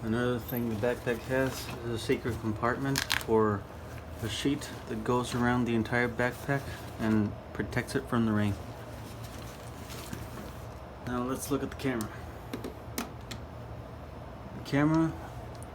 Another thing the backpack has is a secret compartment for a sheet that goes around the entire backpack and protects it from the rain. Now let's look at the camera. The camera,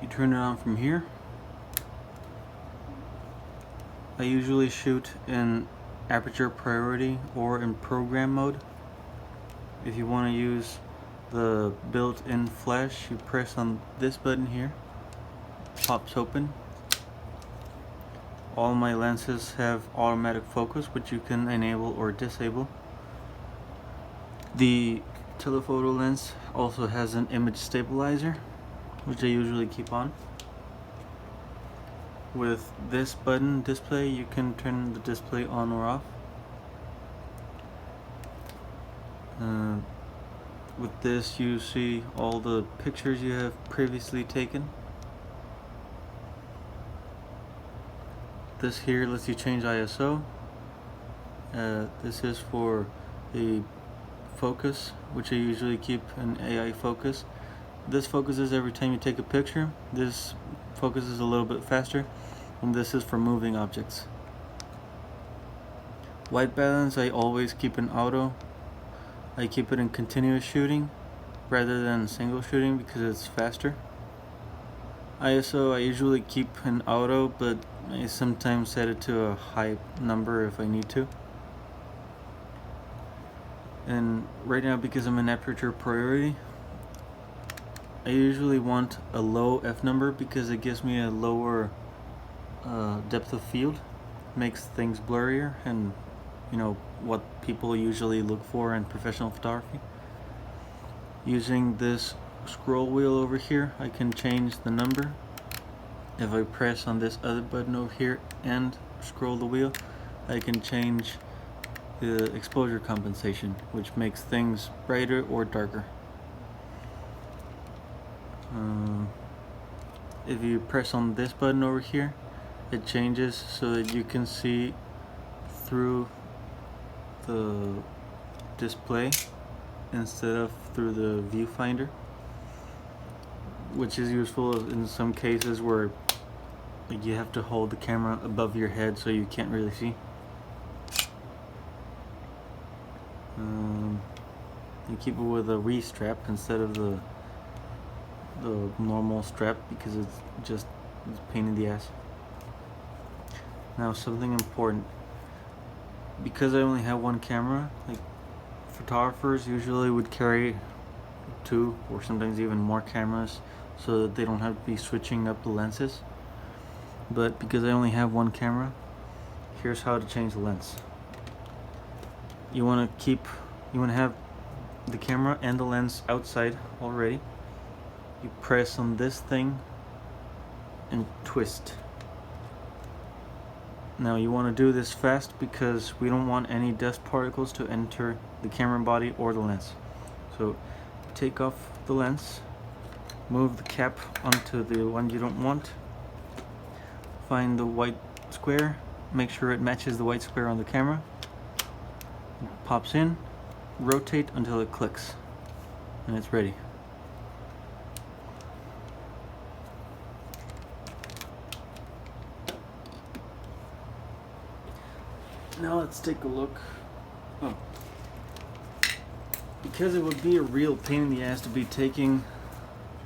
you turn it on from here. I usually shoot in aperture priority or in program mode. If you want to use the built-in flash, you press on this button here, pops open. All my lenses have automatic focus, which you can enable or disable. The telephoto lens also has an image stabilizer, which I usually keep on. With this button display, you can turn the display on or off. With this, you see all the pictures you have previously taken. This here lets you change ISO. This is for the focus, which I usually keep an AI focus. This focuses every time you take a picture. This focuses a little bit faster, and this is for moving objects. White balance, I always keep in auto. I keep it in continuous shooting rather than single shooting because it's faster. ISO I usually keep in auto, but I sometimes set it to a high number if I need to. And right now, because I'm in aperture priority, I usually want a low f number because it gives me a lower depth of field, makes things blurrier, and you know what people usually look for in professional photography. Using this scroll wheel over here, I can change the number. If I press on this other button over here and scroll the wheel, I can change the exposure compensation, which makes things brighter or darker. If you press on this button over here, it changes so that you can see through the display instead of through the viewfinder, which is useful in some cases where you have to hold the camera above your head so you can't really see. You keep it with a re-strap instead of the normal strap because it's a pain in the ass. Now something important, because I only have one camera, like photographers usually would carry 2 or sometimes even more cameras so that they don't have to be switching up the lenses. But because I only have one camera, here's how to change the lens. You want to have the camera and the lens outside already. You press on this thing and twist. Now you want to do this fast because we don't want any dust particles to enter the camera body or the lens. So take off the lens, move the cap onto the one you don't want, find the white square, make sure it matches the white square on the camera, it pops in, rotate until it clicks, and it's ready. Now let's take a look. Because it would be a real pain in the ass to be taking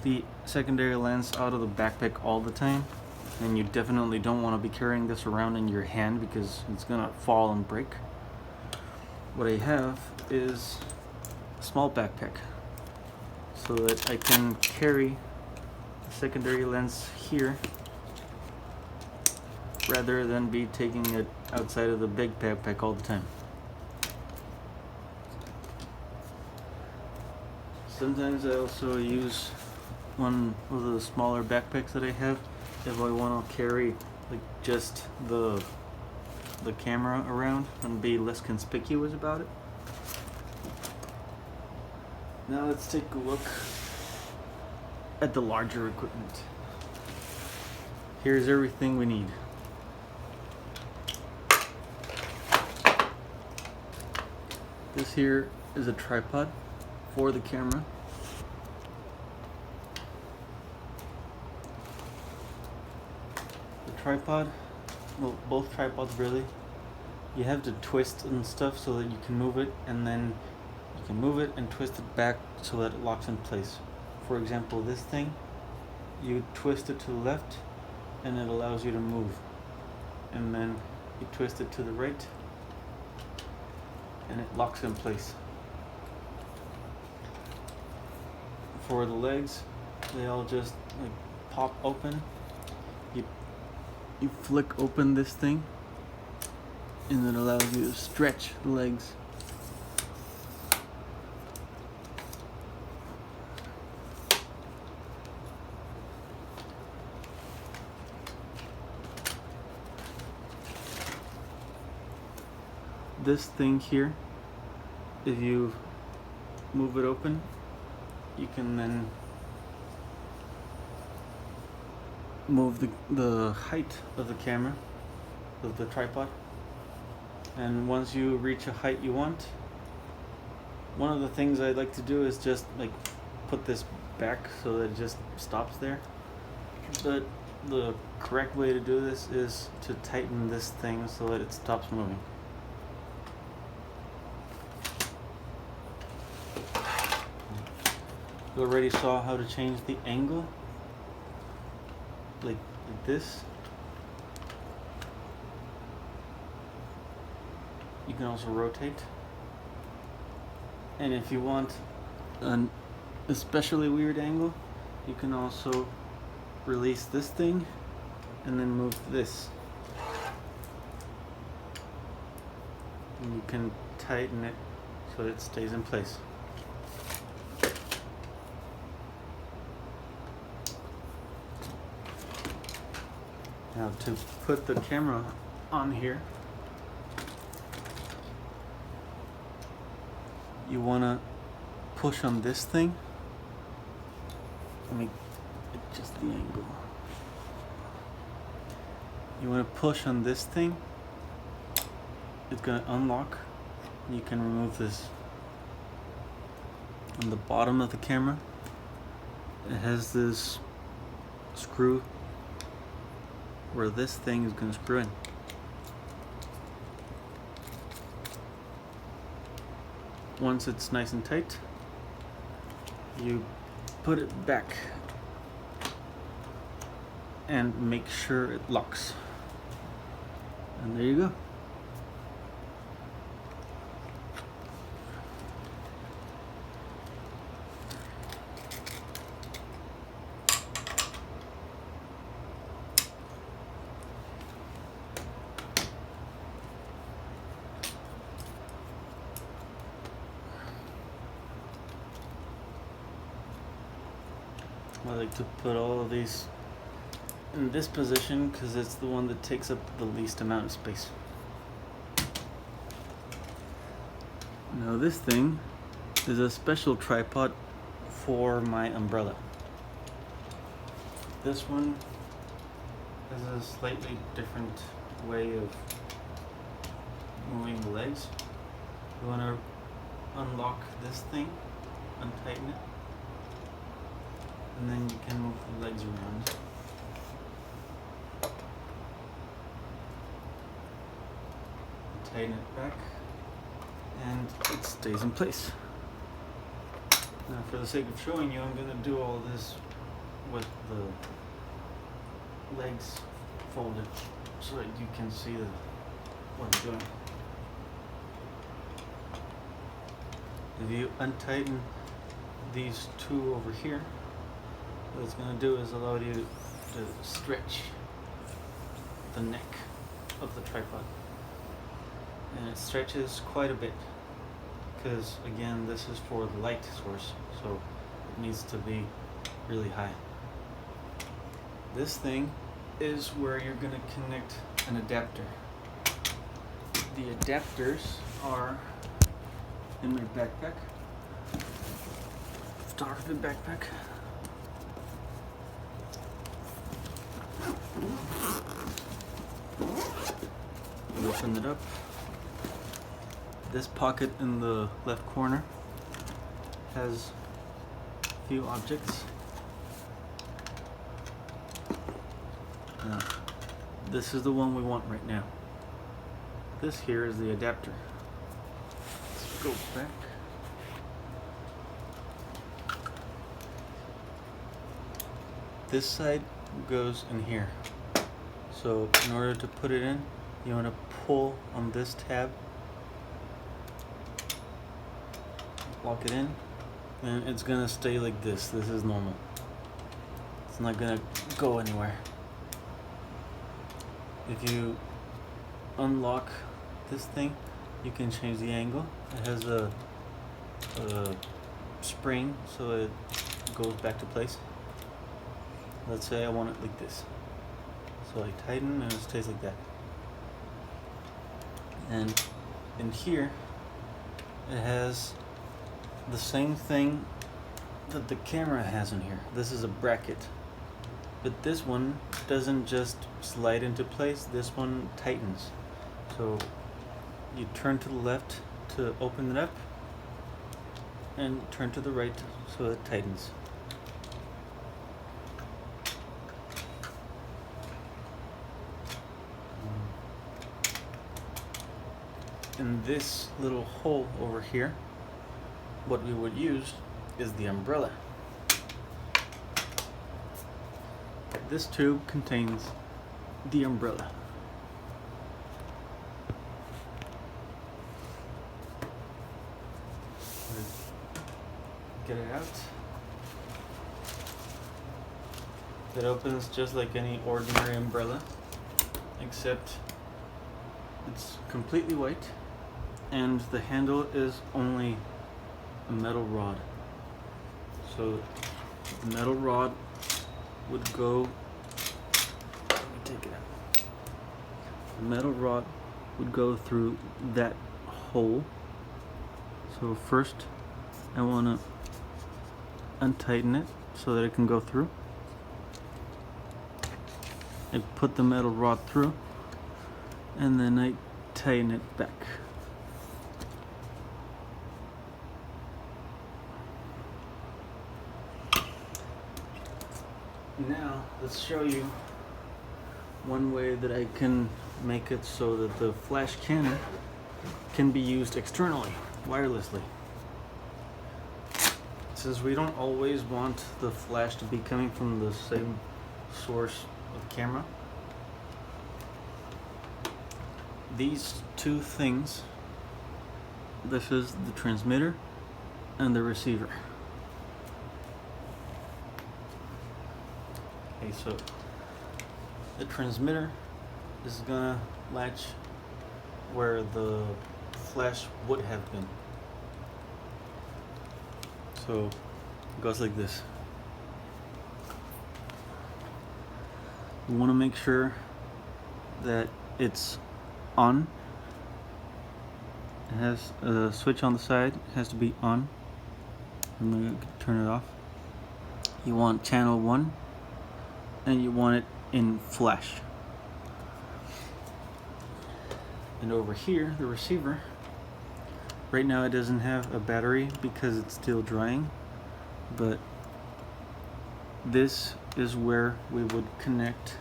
the secondary lens out of the backpack all the time, and you definitely don't want to be carrying this around in your hand because it's gonna fall and break. What I have is a small backpack so that I can carry the secondary lens here rather than be taking it outside of the big backpack all the time. Sometimes I also use one of the smaller backpacks that I have if I want to carry like just the camera around and be less conspicuous about it. Now let's take a look at the larger equipment. Here's everything we need. This here is a tripod for the camera. tripod, well, both tripods really, you have to twist and stuff so that you can move it, and then you can move it and twist it back so that it locks in place. For example, this thing, you twist it to the left and it allows you to move, and then you twist it to the right and it locks in place. For the legs, they all just like pop open. You flick open this thing and it allows you to stretch the legs. This thing here, if you move it open, you can then move the height of the camera, of the tripod, and once you reach a height you want, one of the things I like to do is just like put this back so that it just stops there. But the correct way to do this is to tighten this thing so that it stops moving. You already saw how to change the angle, like this. You can also rotate, and if you want an especially weird angle, you can also release this thing and then move this, and you can tighten it so it stays in place. Now to put the camera on here, you want to push on this thing. Let me adjust the angle. You want to push on this thing. It's going to unlock. You can remove this. On the bottom of the camera, it has this screw where this thing is going to screw in. Once it's nice and tight, you put it back and make sure it locks. And there you go. I like to put all of these in this position because it's the one that takes up the least amount of space. Now this thing is a special tripod for my umbrella. This one has a slightly different way of moving the legs. You want to unlock this thing, untighten it, and then you can move the legs around. Tighten it back, and it stays in place. Now, for the sake of showing you, I'm going to do all this with the legs folded so that you can see what I'm doing. If you untighten these two over here, what it's going to do is allow you to stretch the neck of the tripod. And it stretches quite a bit because, again, this is for the light source, so it needs to be really high. This thing is where you're going to connect an adapter. The adapters are in my backpack, photography backpack. Open it up. This pocket in the left corner has a few objects. this is the one we want right now. This here is the adapter. Let's go back. This side goes in here. So in order to put it in, you want to pull on this tab, lock it in, and it's gonna stay like this. This is normal. It's not gonna go anywhere. If you unlock this thing, you can change the angle. It has a spring, so it goes back to place. Let's say I want it like this. So I tighten and it stays like that. And in here, it has the same thing that the camera has in here. This is a bracket. But this one doesn't just slide into place, this one tightens. So you turn to the left to open it up, and turn to the right so it tightens. In this little hole over here, what we would use is the umbrella. This tube contains the umbrella. Get it out. It opens just like any ordinary umbrella, except it's completely white and the handle is only a metal rod. So the metal rod would go, let me take it out. The metal rod would go through that hole. So first I want to untighten it so that it can go through. I put the metal rod through and then I tighten it back. Now let's show you one way that I can make it so that the flash cannon can be used externally, wirelessly. Since we don't always want the flash to be coming from the same source of camera, these two things, this is the transmitter and the receiver. Okay, so the transmitter is gonna latch where the flash would have been. So it goes like this. You want to make sure that it's on. It has a switch on the side. It has to be on. I'm going to turn it off. You want channel 1 and you want it in flash. And over here, the receiver, right now it doesn't have a battery because it's still drying, but this is where we would connect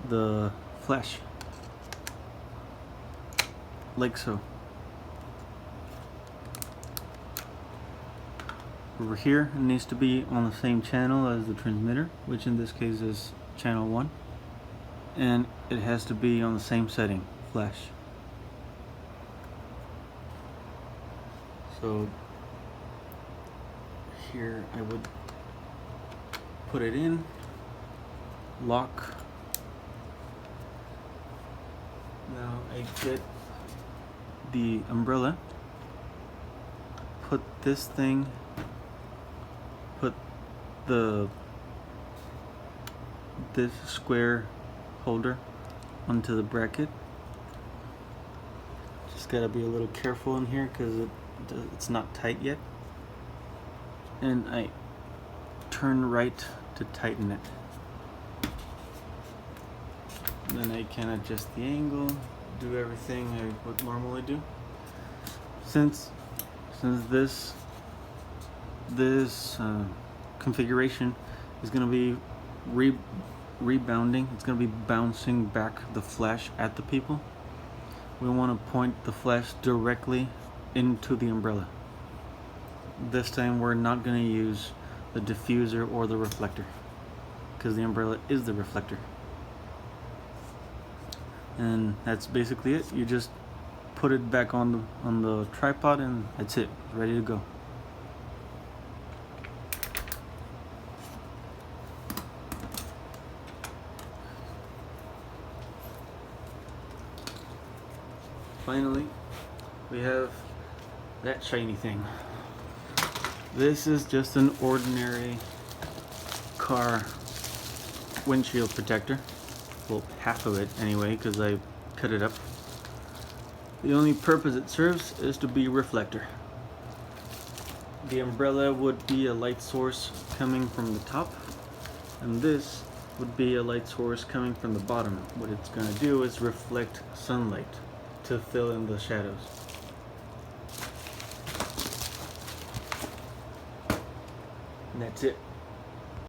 the flash, like so. Over here, it needs to be on the same channel as the transmitter, which in this case is channel 1, and it has to be on the same setting, flash. So here I would put it in, lock. Now I get the umbrella, put this thing, put this square holder onto the bracket. Just gotta be a little careful in here because it's not tight yet. And I turn right to tighten it. Then I can adjust the angle, do everything I would normally do. Since this configuration is going to be rebounding. It's going to be bouncing back the flash at the people. We want to point the flash directly into the umbrella. This time we're not going to use the diffuser or the reflector, because the umbrella is the reflector. And that's basically it. You just put it back on the tripod, and that's it. It's ready to go. Finally, we have that shiny thing. This is just an ordinary car windshield protector. Well, half of it anyway, because I cut it up. The only purpose it serves is to be a reflector. The umbrella would be a light source coming from the top, and this would be a light source coming from the bottom. What it's going to do is reflect sunlight to fill in the shadows. And that's it.